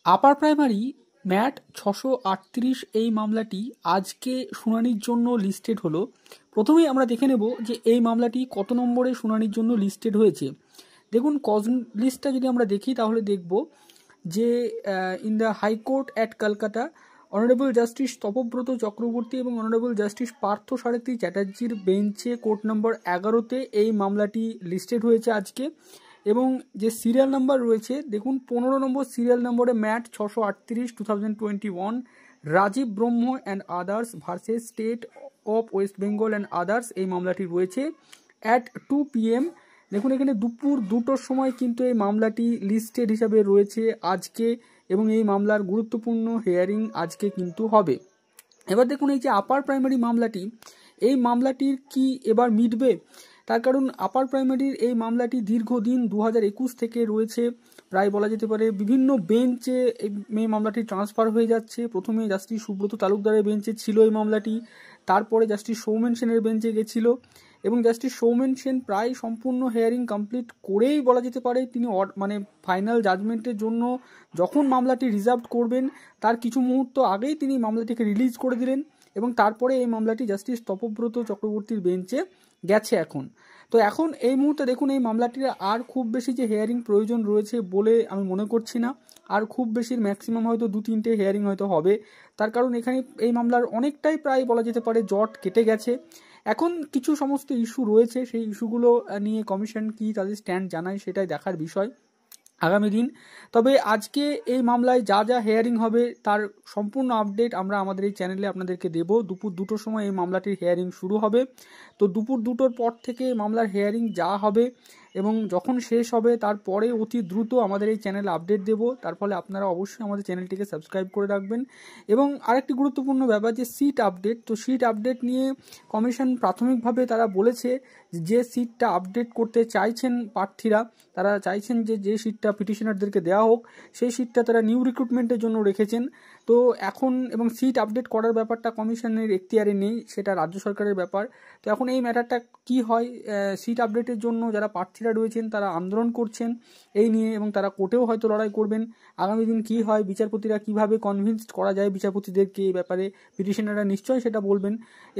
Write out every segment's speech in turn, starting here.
Upper primary mat 638 এই মামলাটি আজকে শুনানির জন্য লিস্টেড হলো। প্রথমেই আমরা দেখে নেব যে এই মামলাটি কত নম্বরে শুনানির জন্য লিস্টেড হয়েছে। দেখুন, কজ লিস্টটা যদি আমরা দেখি তাহলে দেখব যে in the high court at Kolkata honourable justice Tapabrata Chakraborty এবং অনারেবল জাস্টিস পার্থ সারথী চ্যাটার্জির বেঞ্চে কোর্ট নম্বর 11-তে এই মামলাটি লিস্টেড হয়েছে আজকে। এবং যে সিরিয়াল নাম্বার রয়েছে দেখুন 15 নম্বর সিরিয়াল নম্বরে mat 638 2021 Rajib Brahma and others versus state of West Bengal and others এই মামলাটি রয়েছে অ্যাট 2 PM। দেখুন এখানে দুপুর 2টোর সময় কিন্তু এই মামলাটি লিস্টেড হিসাবে রয়েছে আজকে এবং এই মামলার গুরুত্বপূর্ণ হিয়ারিং আজকে কিন্তু হবে। এবার দেখুন এই যে আপার প্রাইমারি মামলাটি, এই মামলাটির কি এবার মিটবে? তার কারণ আপার প্রাইমারির এই মামলাটি দীর্ঘদিন 2021 থেকে রয়েছে, প্রায় বলা যেতে পারে বিভিন্ন বেঞ্চে এই মামলাটি ট্রান্সফার হয়ে যাচ্ছে। প্রথমে জাস্টিস সুব্রত তালুকদারের বেঞ্চে ছিল এই মামলাটি, তারপরে জাস্টিস সৌমেন সেনের বেঞ্চে গেছিল এবং জাস্টিস সৌমেন সেন প্রায় সম্পূর্ণ হেয়ারিং কমপ্লিট করেই বলা যেতে পারে তিনি মানে ফাইনাল জাজমেন্টের জন্য যখন মামলাটি রিজার্ভ করবেন তার কিছু মুহূর্ত আগেই তিনি মামলাটিকে রিলিজ করে দিলেন এবং তারপরে এই মামলাটি জাস্টিস তপব্রত চক্রবর্তীর বেঞ্চে গেছে এখন। তো এখন এই মুহূর্তে দেখুন এই মামলাটির আর খুব বেশি যে হেয়ারিং প্রয়োজন রয়েছে বলে আমি মনে করছি না। আর খুব বেশি ম্যাক্সিমাম হয়তো 2-3টে হেয়ারিং হয়তো হবে, তার কারণ এখানে এই মামলার অনেকটাই প্রায় বলা যেতে পারে জট কেটে গেছে। এখন কিছু সমস্ত ইস্যু রয়েছে, সেই ইস্যুগুলো নিয়ে কমিশন কি তাদের স্ট্যান্ড জানায় সেটাই দেখার বিষয় আগামী দিন। তবে আজকে এই মামলায় যা যা হেয়ারিং হবে তার সম্পূর্ণ আপডেট আমরা আমাদের এই চ্যানেলে আপনাদেরকে দেব। দুপুর 2টোর সময় এই মামলাটির হেয়ারিং শুরু হবে। তো দুপুর 2টোর পর থেকে মামলার হেয়ারিং যা হবে এবং যখন শেষ হবে তারপরে অতি দ্রুত আমাদের এই চ্যানেলে আপডেট দেব। তার ফলে আপনারা অবশ্যই আমাদের চ্যানেলটিকে সাবস্ক্রাইব করে রাখবেন। এবং আরেকটি গুরুত্বপূর্ণ ব্যাপার যে সিট আপডেট, তো সিট আপডেট নিয়ে কমিশন প্রাথমিকভাবে তারা বলেছে যে সিটটা আপডেট করতে চাইছেন প্রার্থীরা, তারা চাইছেন যে সিটটা পিটিশনারদেরকে দেওয়া হোক সেই সিটটা তারা নিউ রিক্রুটমেন্টের জন্য রেখেছেন। তো এখন এবং সিট আপডেট করার ব্যাপারটা কমিশনের এখতিয়ারে নেই, সেটা রাজ্য সরকারের ব্যাপার। তো এখন এই ম্যাটারটা কি হয়, সিট আপডেটের জন্য যারা প্রার্থীরা রয়েছেন তারা আন্দোলন করছেন এই নিয়ে এবং তারা কোর্টেও হয়তো লড়াই করবেন। আগামী দিন কি হয়, বিচারপতিরা কিভাবে কনভিন্সড করা যায় বিচারপতিদেরকে এই ব্যাপারে পিটিশনাররা নিশ্চয়ই সেটা বলবেন।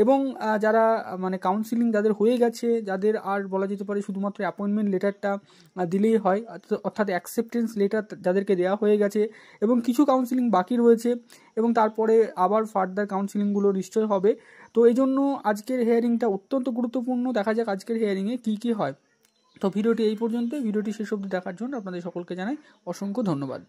এবং যারা মানে কাউন্সিলিং যাদের হয়ে গেছে, যাদের আর বলা যেতে পারে শুধুমাত্র অ্যাপয়েন্টমেন্ট লেটারটা দিলেই হয়, অর্থাৎ অ্যাকসেপ্টেন্স লেটার যাদেরকে দেওয়া হয়ে গেছে এবং কিছু কাউন্সিলিং বাকি রয়েছে এবং তারপরে আবার ফার্দার কাউন্সিলিংগুলো নিশ্চয় হবে। তো এই জন্য আজকের হেয়ারিংটা অত্যন্ত গুরুত্বপূর্ণ। দেখা যাক আজকের হেয়ারিংয়ে কী কী হয়। তো ভিডিওটি এই পর্যন্ত। ভিডিওটি শেষ অবধি দেখার জন্য আপনাদের সকলকে জানাই অসংখ্য ধন্যবাদ।